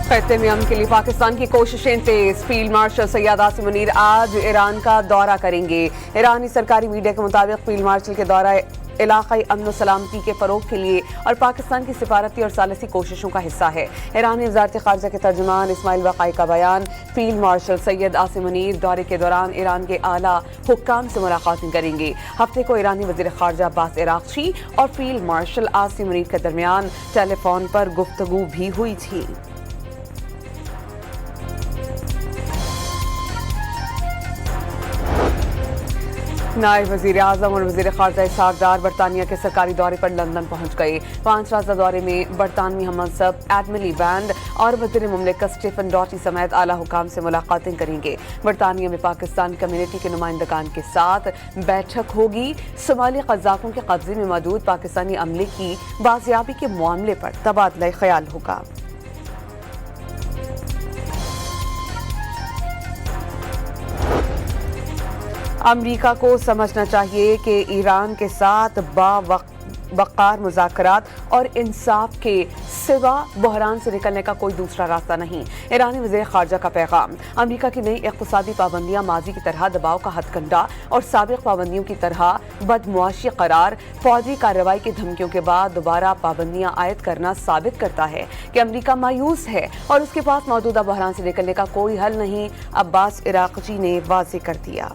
खत्ते में अमन के लिए पाकिस्तान की कोशिशें तेज। फील्ड मार्शल सैयद आसिम मुनीर आज ईरान का दौरा करेंगे। ईरानी सरकारी मीडिया के मुताबिक फील्ड मार्शल के दौरा इलाकाई अमन व सलामती के फरोग के लिए और पाकिस्तान की सिफारती और सालसी कोशिशों का हिस्सा है। ईरानी वज़ारत ख़ारजा के तर्जुमान इस्माइल वक़ाई का बयान। फील्ड मार्शल सैयद आसिम मुनीर दौरे के दौरान ईरान के आला हुक्काम से मुलाकात करेंगे। हफ्ते को ईरानी वज़ीर ख़ारजा अब्बास इराक़ची और फील्ड मार्शल आसिम मुनीर के दरमियान टेलीफोन पर गुफ्तगू भी हुई थी। नायब वज़ीर आज़म और वज़ीर ख़ारजा इसहाक़ डार बरतानिया के सरकारी दौरे पर लंदन पहुँच गए। 5 रोज़ा दौरे में बरतानवी हममनसब एडमिरल बैंड और वज़ीर मुमलिकत स्टीफन डॉटी समेत आला हुकाम से मुलाकातें करेंगे। बरतानिया में पाकिस्तान कम्युनिटी के नुमाइंदगान के साथ बैठक होगी। सोमाली क़ज़ाक़ों के कब्ज़े में मौजूद पाकिस्तानी अमले की बाजियाबी के मामले पर तबादला ख्याल होगा। अमरीका को समझना चाहिए कि ईरान के साथ बावक़ार मुज़ाकरात और इंसाफ के सिवा बहरान से निकलने का कोई दूसरा रास्ता नहीं। ईरानी वज़ीर ख़ारजा का पैगाम। अमरीका की नई इक़्तिसादी पाबंदियाँ माजी की तरह दबाव का हथकंडा और साबिक़ पाबंदियों की तरह बदमुआशी करार, फ़ौजी कार्रवाई की धमकियों के बाद दोबारा पाबंदियाँ आयद करना साबित करता है कि अमरीका मायूस है और उसके पास मौजूदा बहरान से निकलने का कोई हल नहीं। अब्बास इराक़ची ने वाज़ेह कर दिया।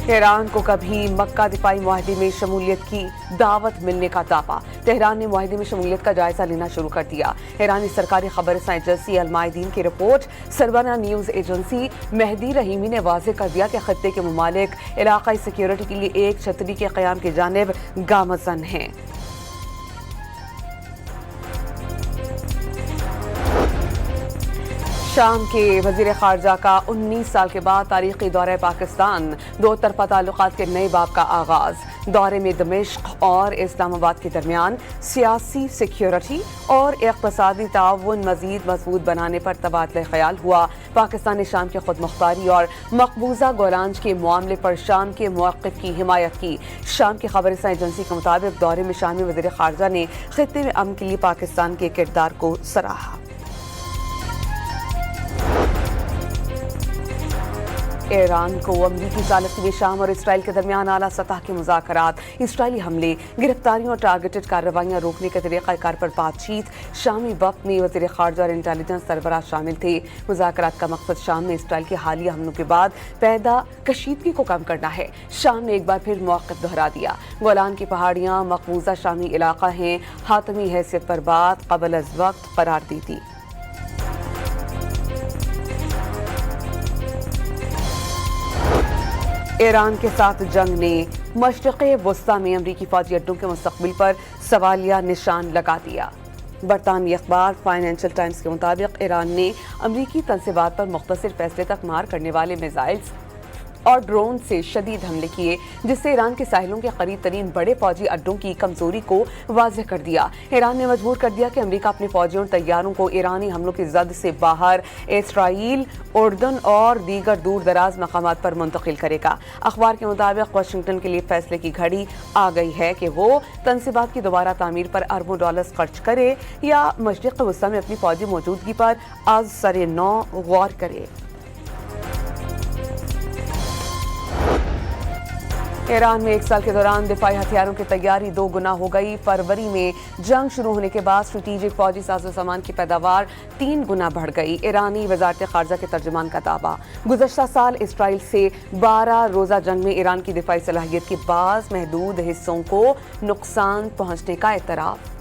तेहरान को कभी मक्का दिफाई मुआहदे में शमूलियत की दावत मिलने का दावा। तेहरान ने मुआहदे में शमूलियत का जायजा लेना शुरू कर दिया। ईरानी सरकारी खबरसां एजेंसी अल-मायदीन की रिपोर्ट सरबराह न्यूज़ एजेंसी मेहदी रहीमी ने वाज़ेह कर दिया कि खत्ते के ममालिक इलाकाई सिक्योरिटी के लिए एक छतरी के क़याम की जानिब गामज़न हैं। शाम के वज़ीर ख़ारजा का 19 साल के बाद तारीख़ी दौरे पाकिस्तान, दो तरफ़ा ताल्लुक़ात के नए बाब का आगाज़। दौरे में दमिश्क और इस्लामाबाद के दरमियान सियासी, सिक्योरिटी और इक़्तिसादी ताउन मज़ीद मज़बूत बनाने पर तबादला ख्याल हुआ। पाकिस्तान ने शाम की खुद मुख्तारी और मकबूजा गोलान के मामले पर शाम के मौक़िफ़ की हिमायत की। शाम की खबरसां एजेंसी के मुताबिक दौरे में शामी वज़ीर ख़ारजा ने ख़ित्ते में अमन के लिए पाकिस्तान के किरदार को सराहा। ईरान को अमरीकी सालसी में शाम और इसराइल के दरमियान आला सतह के मुज़ाकरात, इसराइली हमले, गिरफ्तारियों और टारगेटेड कार्रवाइयाँ रोकने के तरीक़ाकार पर बातचीत। शामी वक्त में वज़ीर ख़ारजा और इंटेलिजेंस सरबराह शामिल थे। मुज़ाकरात का मकसद शाम में इसराइल के हालिया हमलों के बाद पैदा कशीदगी को कम करना है। शाम ने एक बार फिर मौक़िफ़ दोहरा दिया। गोलान की पहाड़ियाँ मकबूजा शामी इलाका हैं। हातमी हैसियत पर बात क़ब्ल अज़ वक्त करार दी थी। ईरान के साथ जंग ने मशरिक़े वस्ता में अमरीकी फ़ौजी अड्डों के मुस्तक़बिल पर सवालिया निशान लगा दिया। बरतानवी अखबार फाइनेंशियल टाइम्स के मुताबिक ईरान ने अमरीकी तनसीबात पर मुख्तसर फैसले तक मार करने वाले मिसाइल्स और ड्रोन से शदीद हमले किए, जिससे ईरान के साहिलों के करीब तरीन बड़े फौजी अड्डों की कमजोरी को वाज़ेह कर दिया। ईरान ने मजबूर कर दिया कि अमरीका अपने फौजियों और तैयारों को ईरानी हमलों की जद से बाहर इसराइल, उर्दन और दीगर दूर दराज मकामात पर मुंतकिल करेगा। अखबार के मुताबिक वाशिंगटन के लिए फैसले की घड़ी आ गई है कि वो तनसीबात की दोबारा तामीर पर अरबों डॉलर्स खर्च करे या मशरिक़ वस्ता में अपनी फौजी मौजूदगी पर आज सरे नौ गौर करे। ईरान में एक साल के दौरान दिफाई हथियारों की तैयारी 2 गुना हो गई। फरवरी में जंग शुरू होने के बाद स्ट्रेटेजिक फौजी साजो सामान की पैदावार 3 गुना बढ़ गई। ईरानी वज़ारत ख़ारजा के तर्जुमान का दावा। गुज़श्ता साल इसराइल से 12 रोज़ा जंग में ईरान की दिफाई सलाहियत के बाज़ महदूद हिस्सों को नुकसान पहुँचने का एतराफ़।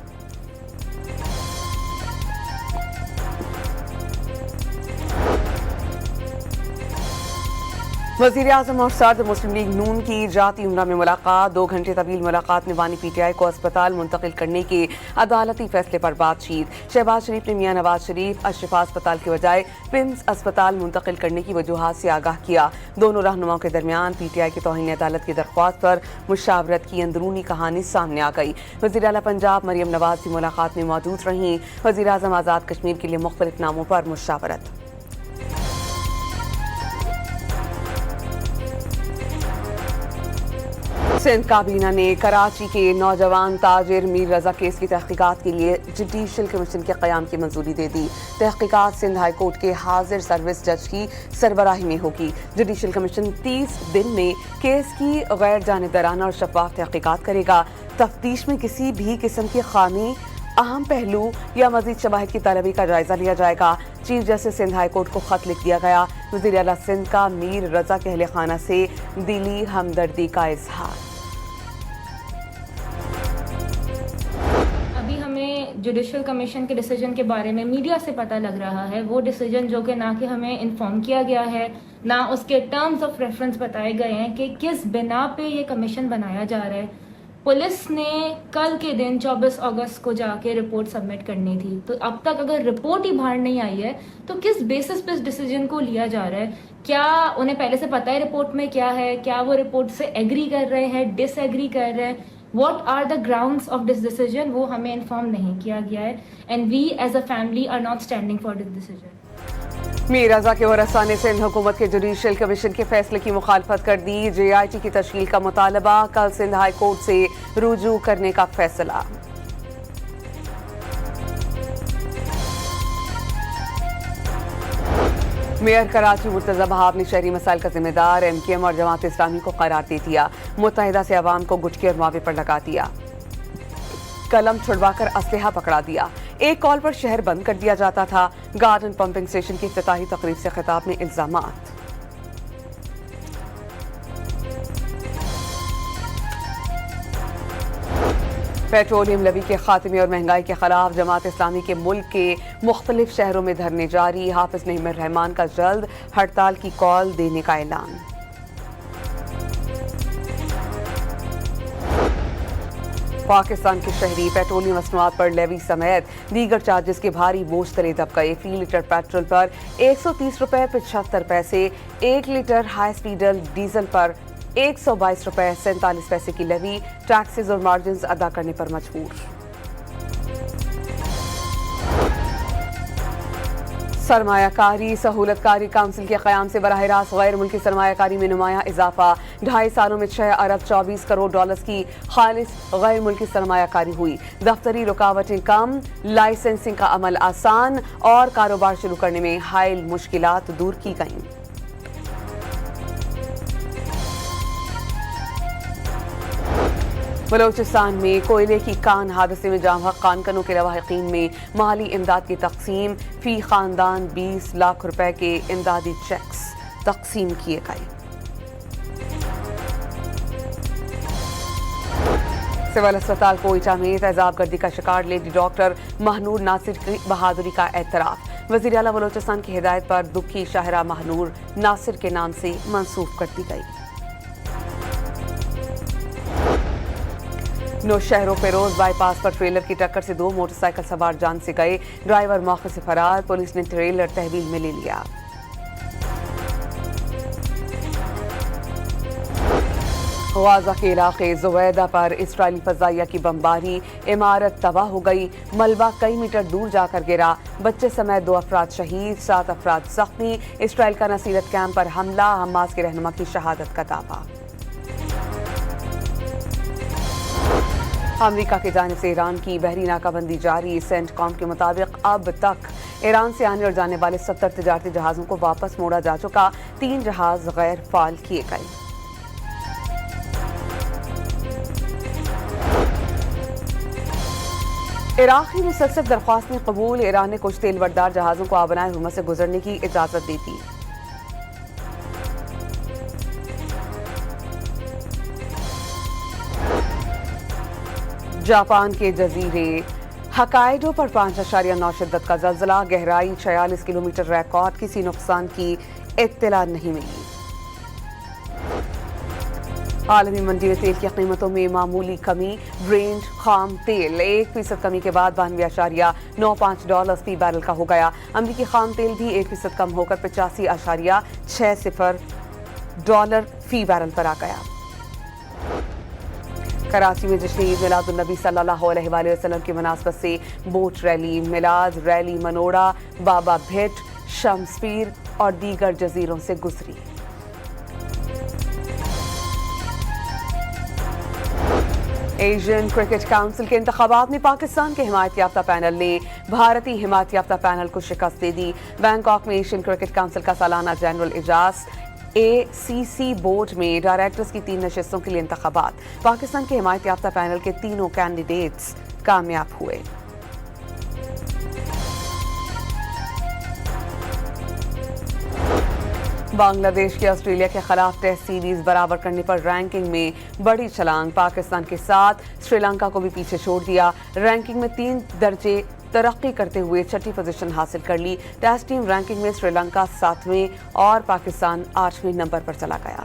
वज़ीर आज़म और सदर मुस्लिम लीग नून की जाती उम्रा में मुलाकात। 2 घंटे तवील मुलाकात में बानी PTI को अस्पताल मुंतकिल करने के अदालती फैसले पर बातचीत। शहबाज शरीफ ने मियां नवाज शरीफ अशफा अस्पताल के बजाय पिम्स अस्पताल मुंतकिल करने की वजूहात से आगाह किया। दोनों रहनुमाओं के दरमियान PTI की तौहीन अदालत की दरख्वास्त पर मुशावरत की अंदरूनी कहानी सामने आ गई। वज़ीर आला पंजाब मरियम नवाज की मुलाकात में मौजूद रहीं। वज़ीर आज़म आज़ाद कश्मीर के लिए मुख्तलिफ नामों पर मुशावरत। सिंध काबीना ने कराची के नौजवान ताजिर मीर रजा केस की तहकीकात के लिए जुडिशल कमीशन के क़याम की मंजूरी दे दी। तहकीकात सिंध हाई कोर्ट के हाजिर सर्विस जज की सरबराही में होगी। जुडिशल कमीशन 30 दिन में केस की गैर जानिबदाराना और शफाफ तहकीकात करेगा। तफ्तीश में किसी भी किस्म की खामी, अहम पहलू या मजीद शवाहिद की तलबी का जायजा लिया जाएगा। Chief justice Sindh high court को खत लिख दिया गया। वज़ीर आला सिंध का मीर रजा के अहले खाना से दिली हमदर्दी का इजहार। जुडिशल कमीशन के डिसीजन के बारे में मीडिया से पता लग रहा है, वो डिसीजन जो कि ना कि हमें इन्फॉर्म किया गया है, ना उसके टर्म्स ऑफ रेफरेंस बताए गए हैं कि किस बिना पे ये कमीशन बनाया जा रहा है। पुलिस ने कल के दिन 24 अगस्त को जाके रिपोर्ट सबमिट करनी थी, तो अब तक अगर रिपोर्ट ही बाहर नहीं आई है तो किस बेसिस पे इस डिसीजन को लिया जा रहा है? क्या उन्हें पहले से पता है रिपोर्ट में क्या है? क्या वो रिपोर्ट से एग्री कर रहे हैं, डिसएग्री कर रहे हैं? What are the grounds of this decision? वो हमें इन्फॉर्म नहीं किया गया है, and we as a family are not standing for this decision. Mir रजा के वरसा ने सिंध हुकूमत के जुडिशल कमीशन के फैसले की मुखालफत कर दी। JIT की तश्कील का मुतालबा, कल सिंध हाई कोर्ट से रुजू करने का फैसला। मेयर कराची मुर्तजा बहाब ने शहरी मसाइल का जिम्मेदार MKM और जमात इस्लामी को करार दे दिया। मुत्तहिदा से अवाम को गुटके और मावे पर लगा दिया, कलम छुड़वाकर असलहा पकड़ा दिया। एक कॉल पर शहर बंद कर दिया जाता था। गार्डन पंपिंग स्टेशन की इफ्तिताही तकरीब से खिताब में इल्जामात। पेट्रोलियम लवी के खात्मे और महंगाई के खिलाफ जमात इस्लामी के मुल्क के मुख्तलिफ शहरों में धरने जारी। हाफिज नईमुर रहमान का जल्द हड़ताल की कॉल देने का ऐलान। पाकिस्तान के शहरी पेट्रोलियम मसनूआत पर लेवी समेत दीगर चार्जेस के भारी बोझ तले दब गए। फी लीटर पेट्रोल पर 130 रुपए 75 पैसे, 1 लीटर हाई स्पीडल डीजल पर 122 रुपए 47 पैसे की लेवी, टैक्सेस और मार्जिन अदा करने पर मजबूर। सरमायाकारी सहूलतकारी काउंसिल के क़याम से बराह रास्त गैर मुल्की सरमायाकारी में नुमाया इजाफा। 2.5 सालों में 6 अरब 24 करोड़ डॉलर्स की खालिस गैर मुल्की सरमायाकारी हुई। दफ्तरी रुकावटें कम, लाइसेंसिंग का अमल आसान और कारोबार शुरू करने में हायल मुश्किलात दूर की गईं। बलोचिस्तान में कोयले की कान हादसे में जाम हक कानकनों के लवाहिकीन में माली इमदाद की तकसीम। फी खानदान 20 लाख रुपए के इमदादी चेक्स तकसीम किए गए। सिविल अस्पताल कोयटा में तेजाब गर्दी का शिकार लेडी डॉक्टर महनूर नासिर की बहादुरी का एतराफ। वज़ीर आला बलोचिस्तान की हिदायत पर दुखी शाहरा महनूर नासिर के नाम से मंसूब कर दी गई। नौशहरों फेरोज बाईपास पर ट्रेलर की टक्कर से 2 मोटरसाइकिल सवार जान से गए। ड्राइवर मौके से फरार, पुलिस ने ट्रेलर तहवील में ले लिया। गाजा के इलाके जुवैदा पर इस्राइली फजाइया की बमबारी, इमारत तबाह हो गई। मलबा कई मीटर दूर जाकर गिरा। बच्चे समेत 2 अफराद शहीद, 7 अफराद जख्मी। इस्राइल का नसीरत कैंप पर हमला, हमास के रहनुमा की शहादत का दावा। अमेरिका की जानिब से ईरान की बहरी नाकाबंदी जारी। सेंटकॉम के मुताबिक अब तक ईरान से आने और जाने वाले 70 तिजारती जहाज़ों को वापस मोड़ा जा चुका। 3 जहाज गैर फाल किए गए। इराक की मुसलसल दरख्वास्तें कबूल। ईरान ने कुछ तेल बरदार जहाज़ों को आबनाए हुर्मुज़ से गुजरने की इजाज़त दी थी। जापान के जजीरे हकाइडो पर 5.9 शिद्दत का ज़लज़ला। गहराई 46 किलोमीटर रिकॉर्ड। किसी नुकसान की इत्तला नहीं मिली। आलमी मंडी में तेल की कीमतों में मामूली कमी। ब्रेंट खाम तेल 1% कमी के बाद $92.95 फी बैरल का हो गया। अमरीकी खाम तेल भी 1% कम होकर $85.60 फी बैरल पर आ गया। कराची में जश्न ईद मिलाद नबी सल्लल्लाहु अलैहि वसल्लम की मुनासबत से बोट रैली, मिलाद रैली मनोड़ा, बाबा भिट, शमसपीर और दीगर जजीरों से गुजरी। ایشین کرکٹ کونسل کے انتخابات میں پاکستان کے حمایت یافتہ پینل نے بھارتی حمایت یافتہ پینل کو شکست دے دی۔ بینکاک میں ایشین کرکٹ کونسل کا سالانہ جنرل اجلاس ACC بورڈ میں ڈائریکٹرز کی 3 نشستوں کے لیے انتخابات۔ پاکستان کے حمایت یافتہ پینل کے تینوں کینڈیڈیٹس کامیاب ہوئے۔ بنگلہ دیش کی آسٹریلیا کے خلاف ٹیسٹ سیریز برابر کرنے پر رینکنگ میں بڑی چھلانگ، پاکستان کے ساتھ سری لنکا کو بھی پیچھے چھوڑ دیا۔ رینکنگ میں 3 درجے ترقی کرتے ہوئے 6ٹھی پوزیشن حاصل کر لی۔ ٹیسٹ ٹیم رینکنگ میں سری لنکا 7ویں اور پاکستان 8ویں نمبر پر چلا گیا۔